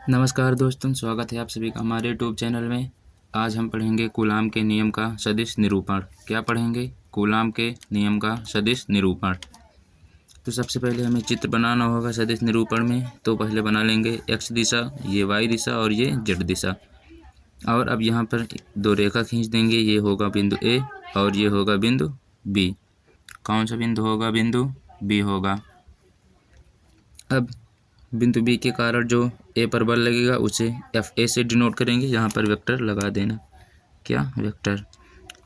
नमस्कार दोस्तों, स्वागत है आप सभी का हमारे यूट्यूब चैनल में। आज हम पढ़ेंगे कूलाम के नियम का सदिश निरूपण। क्या पढ़ेंगे? कूलाम के नियम का सदिश निरूपण। तो सबसे पहले हमें चित्र बनाना होगा सदिश निरूपण में। तो पहले बना लेंगे एक्स दिशा, ये वाई दिशा और ये जेड दिशा। और अब यहाँ पर दो रेखा खींच देंगे। ये होगा बिंदु ए और ये होगा बिंदु बी। कौन सा बिंदु होगा? बिंदु बी होगा। अब बिंदु बी के कारण जो ए पर बल लगेगा उसे एफ ए से डिनोट करेंगे। यहाँ पर वेक्टर लगा देना। क्या? वेक्टर।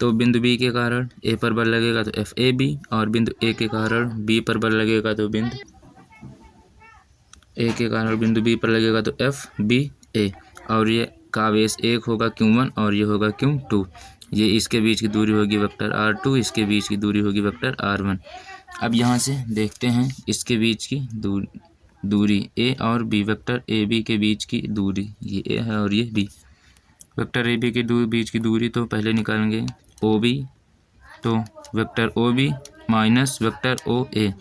तो बिंदु बी के कारण ए पर बल लगेगा तो एफ ए बी, और बिंदु ए के कारण बी पर बल लगेगा तो बिंदु ए के कारण बिंदु बी पर लगेगा तो एफ बी ए। और ये का आवेश एक होगा Q1 और ये होगा Q2। ये इसके बीच की दूरी होगी वेक्टर R2, इसके बीच की दूरी होगी वेक्टर R1। अब यहाँ से देखते हैं इसके बीच की दूरी ए और बी, वेक्टर ए बी के बीच की दूरी, ये ए है और ये बी। वेक्टर ए बी के बीच की दूरी तो पहले निकालेंगे ओ बी, तो vector O B minus vector O A.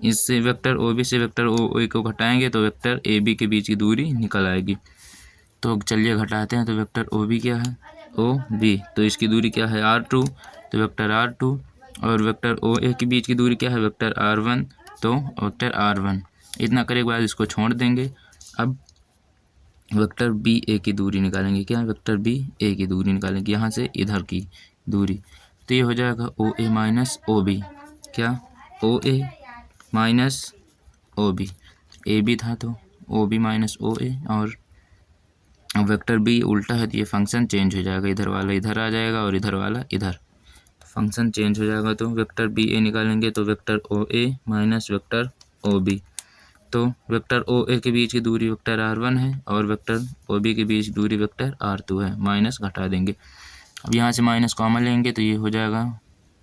इससे वेक्टर ओ बी से वेक्टर ओ ए को घटाएंगे तो वेक्टर ए बी के बीच की दूरी निकल आएगी। तो चलिए घटाते हैं। तो वेक्टर ओ बी क्या है? O B. तो इसकी दूरी क्या है? R2, तो वेक्टर R2। और वेक्टर ओ ए के बीच की दूरी क्या है? वेक्टर R1, तो वेक्टर R1। इतना करने के बाद इसको छोड़ देंगे। अब वेक्टर बी ए की दूरी निकालेंगे। क्या? वेक्टर बी ए की दूरी निकालेंगे, यहाँ से इधर की दूरी। तो ये हो जाएगा ओ ए माइनस ओ बी। क्या? O A minus O B. A B था तो ओ बी माइनस ओ ए, और वेक्टर बी उल्टा है तो ये फंक्शन चेंज हो जाएगा। इधर वाला इधर आ जाएगा और इधर वाला इधर, फंक्शन चेंज हो जाएगा। तो वेक्टर बी ए निकालेंगे तो vector O A minus vector O B. तो वेक्टर ओ ए के बीच की दूरी वेक्टर R1 है और वेक्टर ओ बी के बीच दूरी वेक्टर R2 है। माइनस घटा देंगे। अब यहाँ से माइनस कॉमन लेंगे तो ये हो जाएगा,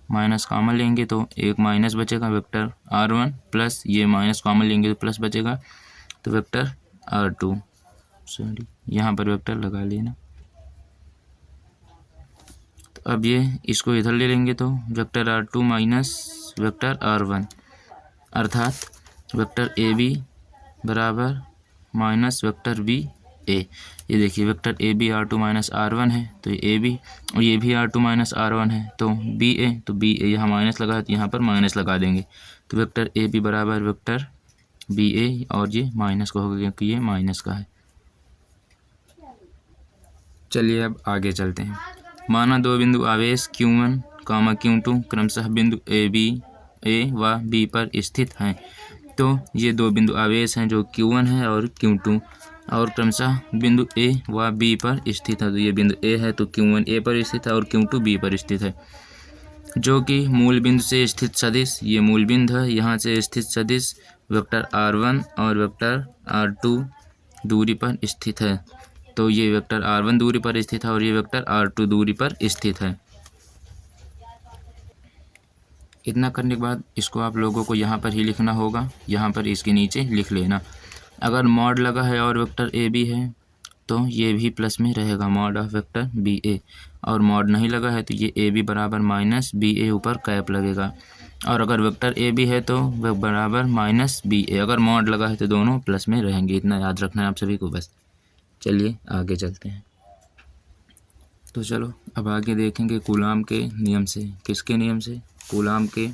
माइनस कॉमन लेंगे तो एक माइनस बचेगा वेक्टर R1, प्लस ये माइनस कॉमन लेंगे तो प्लस बचेगा तो वेक्टर R2। सॉरी, यहाँ पर वेक्टर लगा लेना। तो अब ये इसको इधर ले लेंगे तो vector R2 minus vector R1, अर्थात वेक्टर ए बी बराबर माइनस वेक्टर बी ए। ये देखिए vector A B R2 minus R1 है तो ये ए बी, और ये भी R2 माइनस R1 है तो बी ए। तो बी ए यहाँ माइनस लगा है तो यहाँ पर माइनस लगा देंगे। तो वेक्टर ए बी बराबर वेक्टर बी ए, और ये माइनस का होगा क्योंकि ये माइनस का है। चलिए अब आगे चलते हैं। माना दो बिंदु आवेश Q1, Q2 क्रमशः बिंदु ए व बी पर स्थित हैं। तो ये दो बिंदु आवेश हैं जो Q1 है और Q2, और क्रमशः बिंदु ए व बी पर स्थित है। तो ये बिंदु ए है तो Q1 ए पर स्थित है और Q2 बी पर स्थित है। जो कि मूल बिंदु से स्थित सदिश, ये मूल बिंदु है, यहाँ से स्थित सदिश वेक्टर R1 और वेक्टर R2 दूरी पर स्थित है। तो ये वेक्टर R1 दूरी पर स्थित है और ये वेक्टर R2 दूरी पर स्थित है। इतना करने के बाद इसको आप लोगों को यहाँ पर ही लिखना होगा, यहाँ पर इसके नीचे लिख लेना। अगर मॉड लगा है और वेक्टर ए बी है तो ये भी प्लस में रहेगा, मॉड ऑफ वेक्टर बी ए। और मॉड नहीं लगा है तो ये ए बी बराबर माइनस बी ए, ऊपर कैप लगेगा। और अगर वेक्टर ए बी है तो वह बराबर माइनस बी ए। अगर मॉड लगा है तो दोनों प्लस में रहेंगे। इतना याद रखना है आप सभी को बस। चलिए आगे चलते हैं। तो चलो अब आगे देखेंगे कूलाम के नियम से। किसके नियम से? कूलाम के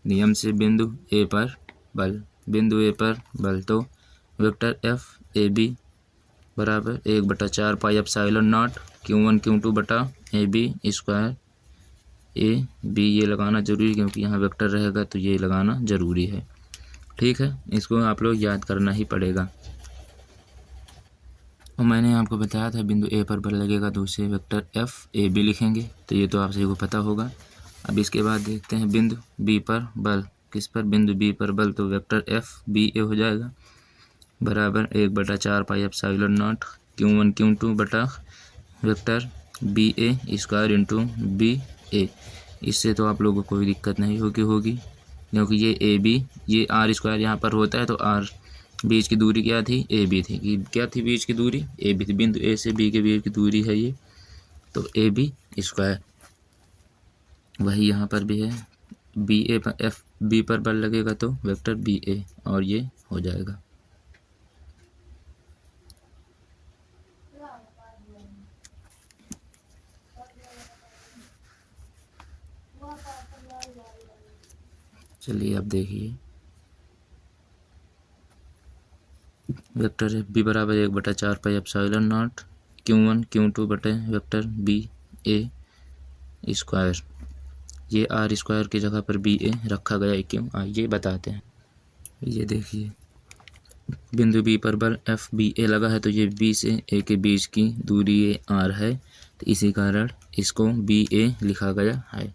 नियम से बिंदु ए पर बल। बिंदु ए पर बल तो वेक्टर एफ ए बी बराबर 1/4 pi epsilon naught Q1 Q2 बटा A B square A B. ये लगाना जरूरी है क्योंकि यहाँ वेक्टर रहेगा तो ये लगाना ज़रूरी है। ठीक है, इसको आप लोग याद करना ही पड़ेगा। और मैंने आपको बताया था बिंदु ए पर बल लगेगा तो उसे वेक्टर एफ ए बी लिखेंगे, तो ये तो आप सभी को पता होगा। अब इसके बाद देखते हैं बिंदु बी पर बल। किस पर? बिंदु बी पर बल तो वेक्टर एफ बी ए हो जाएगा बराबर 1/4 pi epsilon naught Q1 Q2 बटा vector B A square into B ए। इससे तो आप लोगों को कोई दिक्कत नहीं होगी क्योंकि ये ए बी, ये आर स्क्वायर यहाँ पर होता है तो आर, बीच की दूरी क्या थी? ए बी थी। कि क्या थी बीच की दूरी? ए बी थी। बिंदु ए से बी के बीच की दूरी है ये, तो ए बी स्क्वायर। वही यहाँ पर भी है, बी ए पर एफ बी पर बल लगेगा तो वेक्टर बी ए, और ये हो जाएगा। चलिए अब देखिए, वेक्टर एफ बी बराबर 1/4 pi epsilon naught Q1 Q2 बटे वेक्टर बी ए स्क्वायर। ये आर स्क्वायर की जगह पर बी ए रखा गया है, क्यों आइए बताते हैं। ये देखिए, बिंदु बी पर बल एफ बी ए लगा है, तो ये बी से ए के बीच की दूरी ए आर है, तो इसी कारण इसको बी ए लिखा गया है।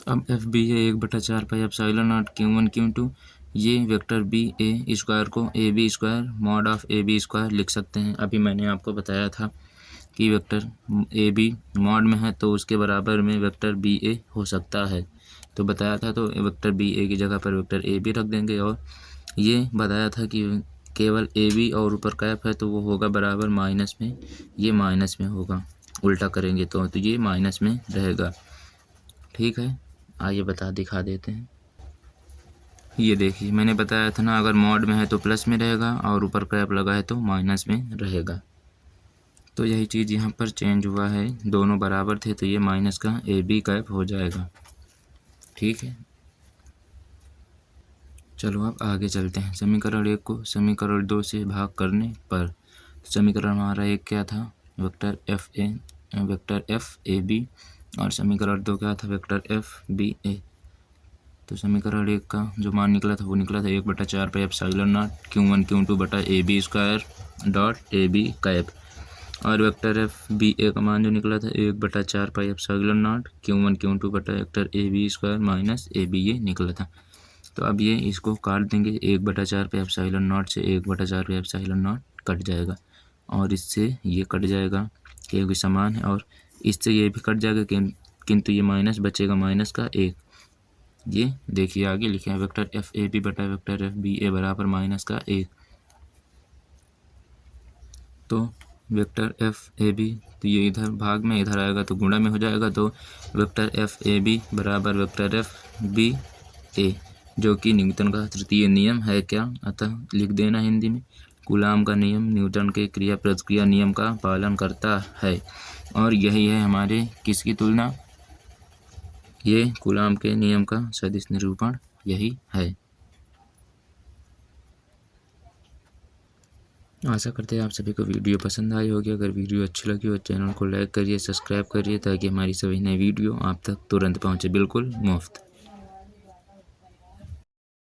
अब F B A 1/4 pi epsilon naught Q1 Q2, ये वेक्टर बी ए स्क्वायर को A B square mod of A B square लिख सकते हैं। अभी मैंने आपको बताया था कि वेक्टर ए बी मॉड में है तो उसके बराबर में वेक्टर बी ए हो सकता है, तो बताया था। तो वेक्टर बी ए की जगह पर वेक्टर ए बी रख देंगे, और ये बताया था कि केवल ए बी और ऊपर कैप है तो वो होगा बराबर माइनस में, ये माइनस में होगा, उल्टा करेंगे तो ये माइनस में रहेगा। ठीक है, आइए दिखा देते हैं। ये देखिए, मैंने बताया था ना, अगर मॉड में है तो प्लस में रहेगा और ऊपर कैप लगा है तो माइनस में रहेगा। तो यही चीज़ यहाँ पर चेंज हुआ है, दोनों बराबर थे तो ये माइनस का ए बी कैप हो जाएगा। ठीक है, चलो अब आगे चलते हैं। समीकरण 1 को समीकरण 2 से भाग करने पर समीकरण हमारा एक क्या था, वेक्टर एफ ए बी, और समीकरण 2 क्या था, वेक्टर एफ बी ए। तो समीकरण 1 का जो मान निकला था वो निकला था 1/4 pi epsilon naught Q1 Q2 बटा A B square dot A B cap, और वेक्टर एफ बी ए का मान जो निकला था 1/4 pi epsilon naught Q1 Q2 बटा vector A B square minus A B ये निकला था। तो अब ये इसको काट देंगे, 1/4 पाई एप्सिलॉन नॉट से 1/4 पाई एप्सिलॉन नॉट कट जाएगा, और इससे ये कट जाएगा क्योंकि समान है, और इससे ये भी कट जाएगा किंतु ये माइनस बचेगा, माइनस का 1। ये देखिए आगे लिखे हैं, वेक्टर एफ ए बी बटा वेक्टर एफ बी ए बराबर माइनस का 1। तो वेक्टर एफ ए बी, तो ये इधर भाग में इधर आएगा तो गुणा में हो जाएगा, तो वेक्टर एफ ए बी बराबर वेक्टर एफ बी ए, जो कि न्यूटन का तृतीय नियम है क्या, अतः लिख देना हिंदी में, कूलाम का नियम न्यूटन के क्रिया प्रतिक्रिया नियम का पालन करता है, और यही है हमारे किसकी तुलना, ये कूलाम के नियम का सदिश निरूपण यही है। आशा करते हैं आप सभी को वीडियो पसंद आई होगी। अगर वीडियो अच्छी लगी हो चैनल को लाइक करिए, सब्सक्राइब करिए, ताकि हमारी सभी नई वीडियो आप तक तुरंत पहुंचे, बिल्कुल मुफ्त।